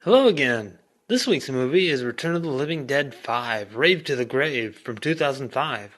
Hello again. This week's movie is Return of the Living Dead 5, Rave to the Grave from 2005.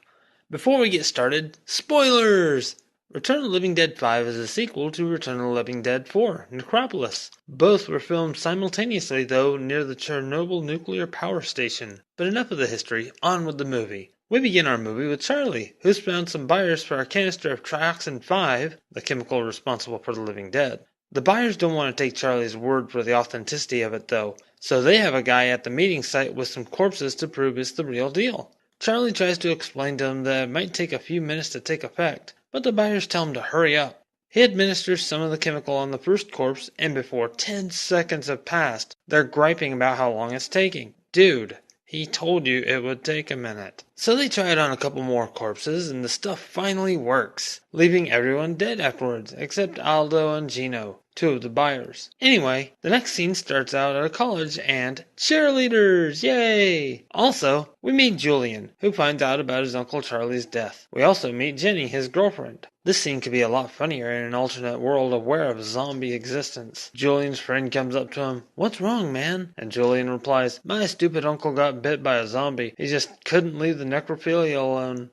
Before we get started, spoilers! Return of the Living Dead 5 is a sequel to Return of the Living Dead 4, Necropolis. Both were filmed simultaneously though near the Chernobyl nuclear power station. But enough of the history, on with the movie. We begin our movie with Charlie, who's found some buyers for a canister of Trioxin 5, the chemical responsible for the living dead. The buyers don't want to take Charlie's word for the authenticity of it, though, so they have a guy at the meeting site with some corpses to prove it's the real deal. Charlie tries to explain to them that it might take a few minutes to take effect, but the buyers tell him to hurry up. He administers some of the chemical on the first corpse, and before 10 seconds have passed, they're griping about how long it's taking. Dude, he told you it would take a minute. So they try it on a couple more corpses, and the stuff finally works, leaving everyone dead afterwards, except Aldo and Gino, two of the buyers. Anyway, the next scene starts out at a college and cheerleaders! Yay! Also, we meet Julian, who finds out about his Uncle Charlie's death. We also meet Jenny, his girlfriend. This scene could be a lot funnier in an alternate world aware of zombie existence. Julian's friend comes up to him. "What's wrong, man?" And Julian replies, "My stupid uncle got bit by a zombie. He just couldn't leave the necrophilia alone."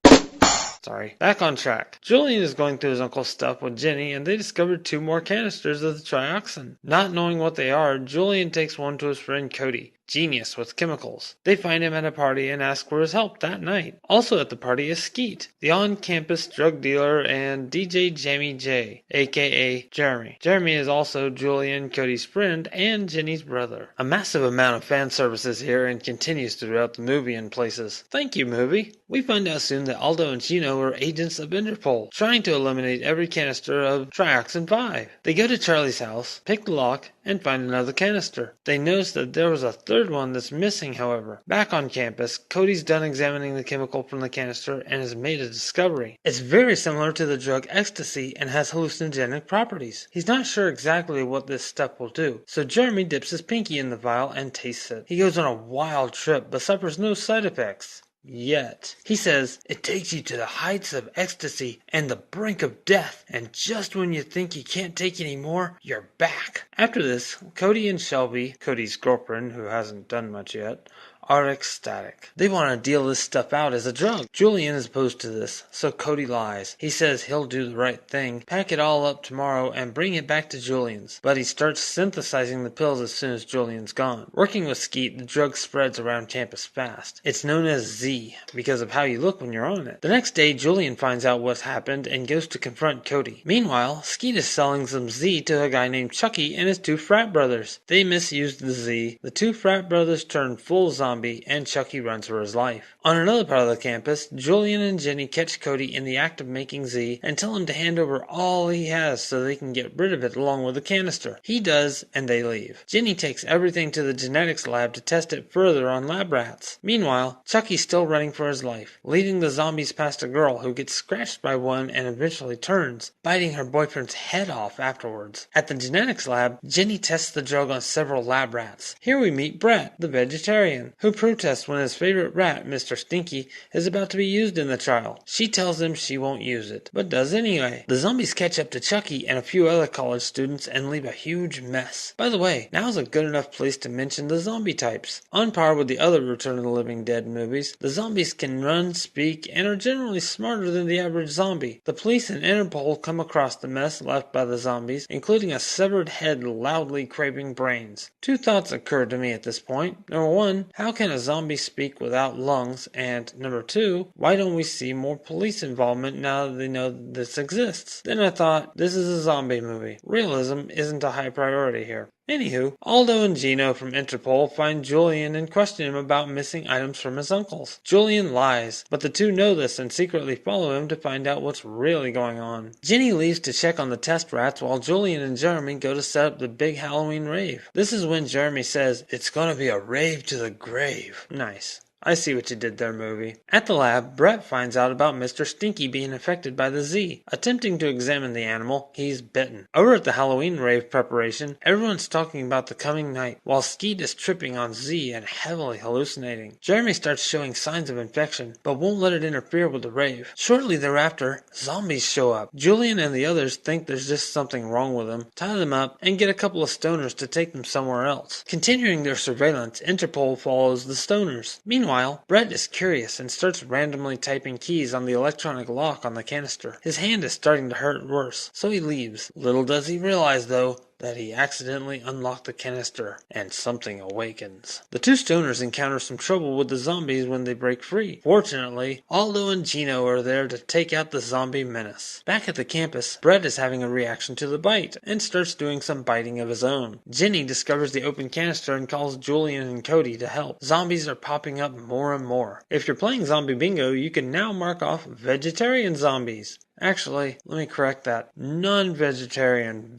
Sorry. Back on track. Julian is going through his uncle's stuff with Jenny, and they discover 2 more canisters of the trioxin. Not knowing what they are, Julian takes one to his friend Cody, genius with chemicals. They find him at a party and ask for his help that night. Also at the party is Skeet, the on-campus drug dealer, and DJ Jamie J, aka Jeremy. Jeremy is also Julian, Cody's friend, and Jenny's brother. A massive amount of fan services here and continues throughout the movie in places. Thank you, movie. We find out soon that Aldo and Gino are agents of Interpol, trying to eliminate every canister of Trioxin 5. They go to Charlie's house, pick the lock, and find another canister. They notice that there was a third one that's missing, however. Back on campus, Cody's done examining the chemical from the canister and has made a discovery. It's very similar to the drug ecstasy and has hallucinogenic properties. He's not sure exactly what this stuff will do, so Jeremy dips his pinky in the vial and tastes it. He goes on a wild trip but suffers no side effects. Yet. He says, "It takes you to the heights of ecstasy and the brink of death, and just when you think you can't take any more, you're back." After this, Cody and Shelby, Cody's girlfriend who hasn't done much yet, are ecstatic. They want to deal this stuff out as a drug. Julian is opposed to this, so Cody lies. He says he'll do the right thing, pack it all up tomorrow, and bring it back to Julian's. But he starts synthesizing the pills as soon as Julian's gone. Working with Skeet, the drug spreads around campus fast. It's known as Z, because of how you look when you're on it. The next day, Julian finds out what's happened and goes to confront Cody. Meanwhile, Skeet is selling some Z to a guy named Chucky and his 2 frat brothers. They misused the Z. The 2 frat brothers turn full zombie, and Chucky runs for his life. On another part of the campus, Julian and Jenny catch Cody in the act of making Z and tell him to hand over all he has so they can get rid of it along with the canister. He does, and they leave. Jenny takes everything to the genetics lab to test it further on lab rats. Meanwhile, Chucky's still running for his life, leading the zombies past a girl who gets scratched by one and eventually turns, biting her boyfriend's head off afterwards. At the genetics lab, Jenny tests the drug on several lab rats. Here we meet Brett, the vegetarian, who protests when his favorite rat, Mr. Stinky, is about to be used in the trial. She tells him she won't use it, but does anyway. The zombies catch up to Chucky and a few other college students and leave a huge mess. By the way, now's a good enough place to mention the zombie types. On par with the other Return of the Living Dead movies, the zombies can run, speak, and are generally smarter than the average zombie. The police and Interpol come across the mess left by the zombies, including a severed head loudly craving brains. 2 thoughts occurred to me at this point. Number 1, how can a zombie speak without lungs? And number 2, why don't we see more police involvement now that they know this exists? Then I thought, this is a zombie movie. Realism isn't a high priority here. Anywho, Aldo and Gino from Interpol find Julian and question him about missing items from his uncles. Julian lies, but the 2 know this and secretly follow him to find out what's really going on. Jenny leaves to check on the test rats while Julian and Jeremy go to set up the big Halloween rave. This is when Jeremy says, "It's gonna be a rave to the grave." Nice. I see what you did there, movie. At the lab, Brett finds out about Mr. Stinky being affected by the Z. Attempting to examine the animal, he's bitten. Over at the Halloween rave preparation, everyone's talking about the coming night, while Skeet is tripping on Z and heavily hallucinating. Jeremy starts showing signs of infection, but won't let it interfere with the rave. Shortly thereafter, zombies show up. Julian and the others think there's just something wrong with them, tie them up, and get a couple of stoners to take them somewhere else. Continuing their surveillance, Interpol follows the stoners. Meanwhile, Brett is curious and starts randomly typing keys on the electronic lock on the canister. His hand is starting to hurt worse, so he leaves. Little does he realize, though, that he accidentally unlocked the canister, and something awakens. The two stoners encounter some trouble with the zombies when they break free. Fortunately, Aldo and Gino are there to take out the zombie menace. Back at the campus, Brett is having a reaction to the bite, and starts doing some biting of his own. Jenny discovers the open canister and calls Julian and Cody to help. Zombies are popping up more and more. If you're playing Zombie Bingo, you can now mark off vegetarian zombies. Actually, let me correct that. Vegetarian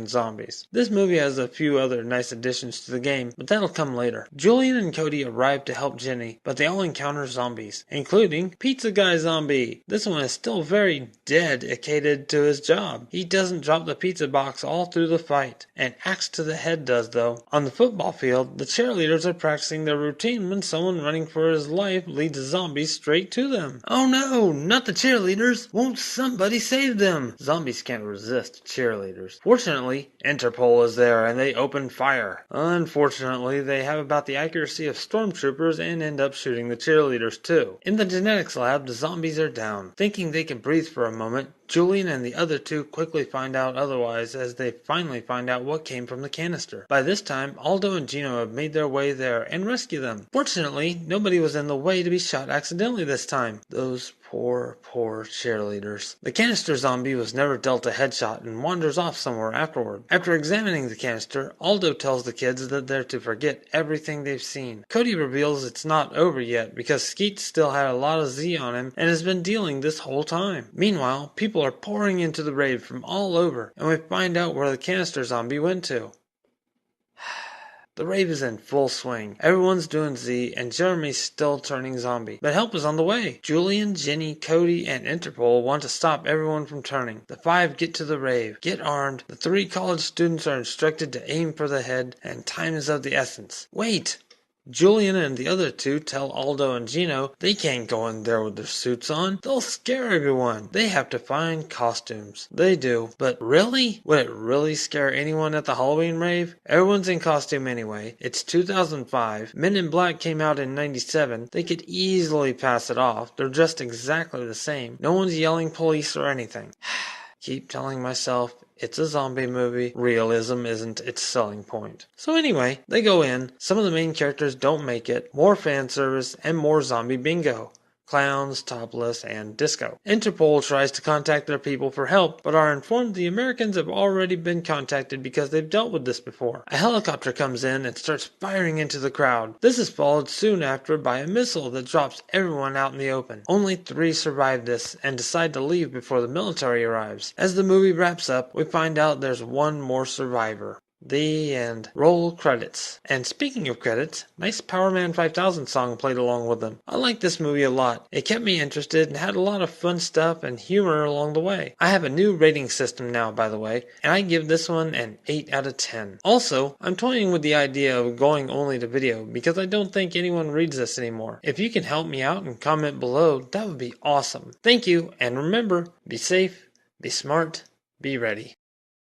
zombies. This movie has a few other nice additions to the game, but that'll come later. Julian and Cody arrive to help Jenny, but they all encounter zombies, including Pizza Guy Zombie. This one is still very dedicated to his job. He doesn't drop the pizza box all through the fight. An axe to the head does, though. On the football field, the cheerleaders are practicing their routine when someone running for his life leads zombies straight to them. Oh no, not the cheerleaders! Won't somebody save them? Zombies can't resist cheerleaders. Fortunately, Interpol is there and they open fire. Unfortunately, they have about the accuracy of stormtroopers and end up shooting the cheerleaders too. In the genetics lab, the zombies are down. Thinking they can breathe for a moment, Julian and the other two quickly find out otherwise as they finally find out what came from the canister. By this time, Aldo and Gino have made their way there and rescue them. Fortunately, nobody was in the way to be shot accidentally this time. Those poor cheerleaders. The canister zombie was never dealt a headshot and wanders off somewhere afterward. After examining the canister, Aldo tells the kids that they're to forget everything they've seen. Cody reveals it's not over yet because Skeet still had a lot of Z on him and has been dealing this whole time. Meanwhile, people are pouring into the rave from all over, and we find out where the canister zombie went to. The rave is in full swing. Everyone's doing Z, and Jeremy's still turning zombie. But help is on the way. Julian, Jenny, Cody, and Interpol want to stop everyone from turning. The 5 get to the rave, get armed, the 3 college students are instructed to aim for the head, and time is of the essence. Wait! Julian and the other two tell Aldo and Gino they can't go in there with their suits on. They'll scare everyone. They have to find costumes. They do. But really? Would it really scare anyone at the Halloween rave? Everyone's in costume anyway. It's 2005. Men in Black came out in 97. They could easily pass it off. They're dressed exactly the same. No one's yelling police or anything. Keep telling myself it's a zombie movie. Realism isn't its selling point. So anyway, they go in. Some of the main characters don't make it. More fan service and more zombie bingo. Clowns, topless, and disco. Interpol tries to contact their people for help, but are informed the Americans have already been contacted because they've dealt with this before. A helicopter comes in and starts firing into the crowd. This is followed soon after by a missile that drops everyone out in the open. Only 3 survive this and decide to leave before the military arrives. As the movie wraps up, we find out there's one more survivor. The end. Roll credits. And speaking of credits, nice Power Man 5000 song played along with them. I like this movie a lot. It kept me interested and had a lot of fun stuff and humor along the way. I have a new rating system now, by the way, and I give this one an 8 out of 10. Also, I'm toying with the idea of going only to video because I don't think anyone reads this anymore. If you can help me out and comment below, that would be awesome. Thank you, and remember, be safe, be smart, be ready.